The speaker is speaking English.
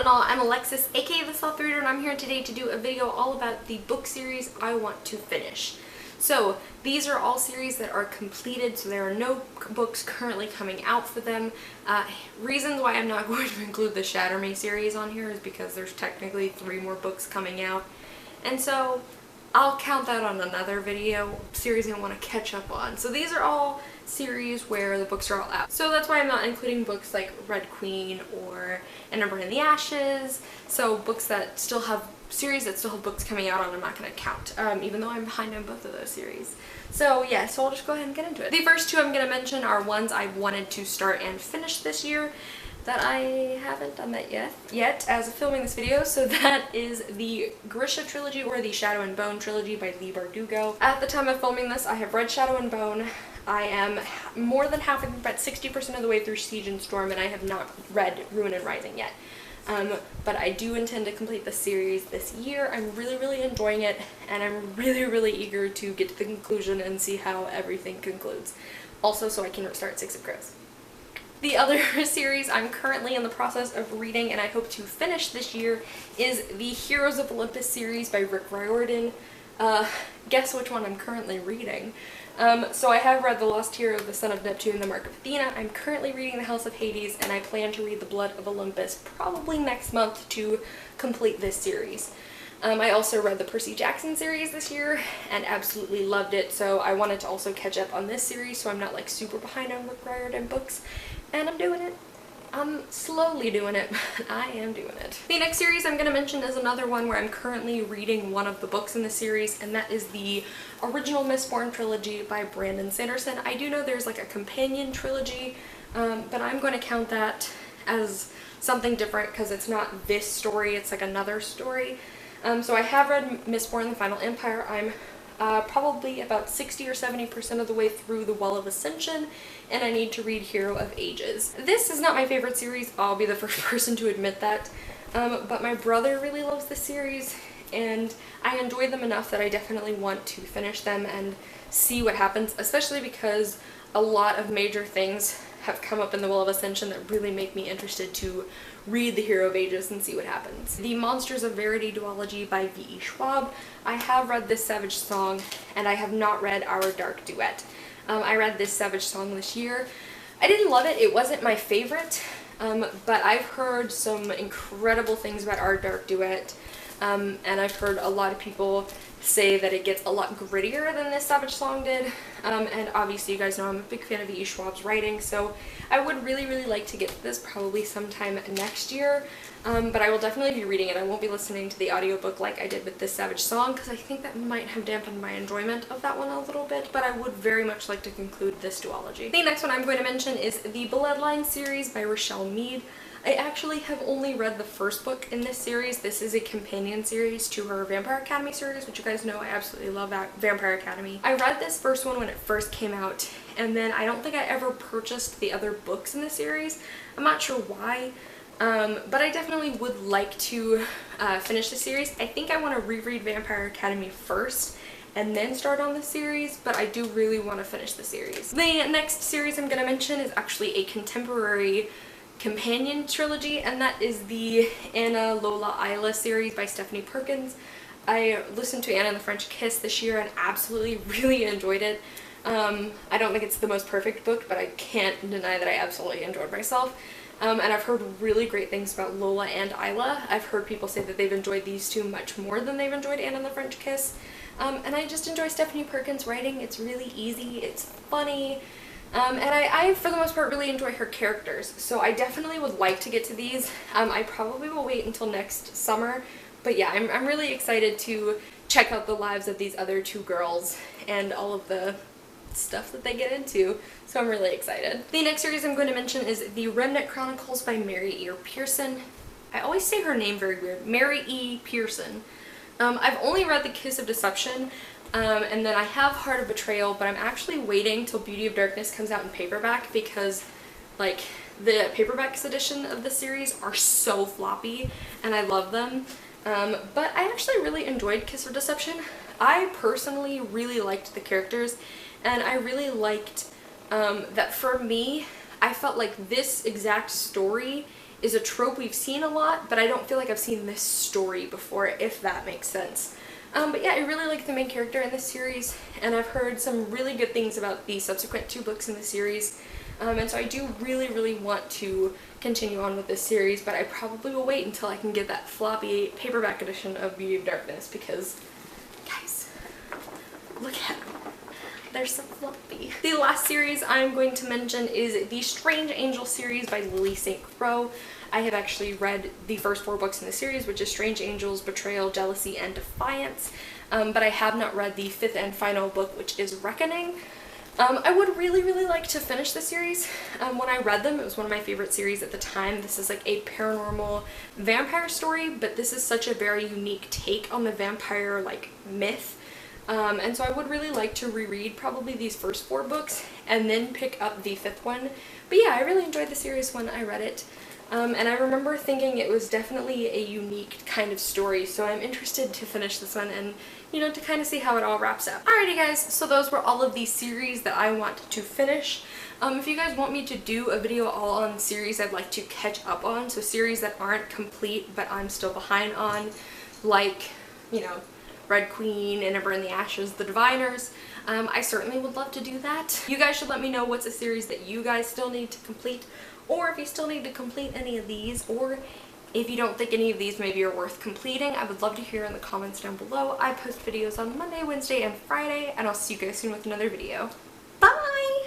and all, I'm Alexis, aka The Sloth Reader, and I'm here today to do a video all about the book series I want to finish. So these are all series that are completed, so there are no books currently coming out for them. Reasons why I'm not going to include the Shatter Me series on here is because there's technically 3 more books coming out, and so I'll count that on another video series I want to catch up on. So these are all series where the books are all out. So that's why I'm not including books like Red Queen or An Ember in the Ashes. So books that still have series that still have books coming out on, I'm not going to count, even though I'm behind on both of those series. So yeah, so I'll just go ahead and get into it. The first 2 I'm going to mention are ones I wanted to start and finish this year that I haven't done that yet as of filming this video. So that is the Grisha Trilogy, or the Shadow and Bone Trilogy by Leigh Bardugo. At the time of filming this, I have read Shadow and Bone. I am more than half, about 60% of the way through Siege and Storm, and I have not read Ruin and Rising yet. But I do intend to complete the series this year. I'm really enjoying it, and I'm really eager to get to the conclusion and see how everything concludes. Also, so I can restart Six of Crows. The other series I'm currently in the process of reading and I hope to finish this year is the Heroes of Olympus series by Rick Riordan. Guess which one I'm currently reading? So I have read The Lost Hero, The Son of Neptune, The Mark of Athena. I'm currently reading The House of Hades, and I plan to read The Blood of Olympus probably next month to complete this series. I also read the Percy Jackson series this year and absolutely loved it, so I wanted to also catch up on this series so I'm not like super behind on Rick Riordan books, and I'm doing it. I'm slowly doing it, but I am doing it. The next series I'm going to mention is another one where I'm currently reading one of the books in the series, and that is the original Mistborn Trilogy by Brandon Sanderson. I do know there's like a companion trilogy, but I'm going to count that as something different because it's not this story, it's like another story. So I have read Mistborn: The Final Empire. I'm probably about 60 or 70% of the way through The Well of Ascension, and I need to read Hero of Ages. This is not my favorite series, I'll be the first person to admit that, but my brother really loves this series, and I enjoy them enough that I definitely want to finish them and see what happens, especially because a lot of major things have come up in The Well of Ascension that really make me interested to read the Hero of Ages and see what happens. The Monsters of Verity duology by V.E. Schwab. I have read This Savage Song, and I have not read Our Dark Duet. I read This Savage Song this year. I didn't love it. It wasn't my favorite, but I've heard some incredible things about Our Dark Duet, and I've heard a lot of people say that it gets a lot grittier than This Savage Song did, and obviously you guys know I'm a big fan of V.E. Schwab's writing, so I would really like to get to this probably sometime next year, but I will definitely be reading it. I won't be listening to the audiobook like I did with This Savage Song, because I think that might have dampened my enjoyment of that one a little bit, but I would very much like to conclude this duology. The next one I'm going to mention is the Bloodline series by Rochelle Mead. I actually have only read the first book in this series. This is a companion series to her Vampire Academy series, which you guys know I absolutely love that Vampire Academy. I read this first one when it first came out, and then I don't think I ever purchased the other books in the series. I'm not sure why, but I definitely would like to finish the series. I think I want to reread Vampire Academy first and then start on the series, but I do really want to finish the series. The next series I'm going to mention is actually a contemporary companion trilogy, and that is the Anna Lola Isla series by Stephanie Perkins. I listened to Anna and the French Kiss this year and absolutely really enjoyed it. I don't think it's the most perfect book, but I can't deny that I absolutely enjoyed myself. And I've heard really great things about Lola and Isla. I've heard people say that they've enjoyed these two much more than they've enjoyed Anna and the French Kiss. And I just enjoy Stephanie Perkins' writing. It's really easy, it's funny. And I, for the most part, really enjoy her characters, so I definitely would like to get to these. I probably will wait until next summer, but yeah, I'm really excited to check out the lives of these other 2 girls and all of the stuff that they get into, so I'm really excited. The next series I'm going to mention is the Remnick Chronicles by Mary E. Pearson. I always say her name very weird. Mary E. Pearson. I've only read The Kiss of Deception, and then I have Heart of Betrayal, but I'm actually waiting till Beauty of Darkness comes out in paperback because, like, the paperbacks edition of the series are so floppy, and I love them. But I actually really enjoyed Kiss of Deception. I personally really liked the characters, and I really liked that for me, I felt like this exact story is a trope we've seen a lot, but I don't feel like I've seen this story before, if that makes sense. But yeah, I really like the main character in this series, and I've heard some really good things about the subsequent 2 books in the series. And so I do really want to continue on with this series, but I probably will wait until I can get that floppy paperback edition of Beauty of Darkness, because, guys, look at them. They're so floppy. The last series I'm going to mention is the Strange Angel series by Lily St. Croix. I have actually read the first 4 books in the series, which is Strange Angels, Betrayal, Jealousy, and Defiance, but I have not read the 5th and final book, which is Reckoning. I would really like to finish the series. When I read them, it was one of my favorite series at the time. This is like a paranormal vampire story, but this is such a very unique take on the vampire like myth. And so I would really like to reread probably these first 4 books and then pick up the 5th one. But yeah, I really enjoyed the series when I read it. And I remember thinking it was definitely a unique kind of story, so I'm interested to finish this one and, you know, to kind of see how it all wraps up. Alrighty guys, so those were all of the series that I want to finish. If you guys want me to do a video all on series I'd like to catch up on, so series that aren't complete but I'm still behind on, like, you know, Red Queen, and Ever in the Ashes, The Diviners, I certainly would love to do that. You guys should let me know what's a series that you guys still need to complete, or if you still need to complete any of these, or if you don't think any of these maybe are worth completing. I would love to hear in the comments down below. I post videos on Monday, Wednesday, and Friday, and I'll see you guys soon with another video.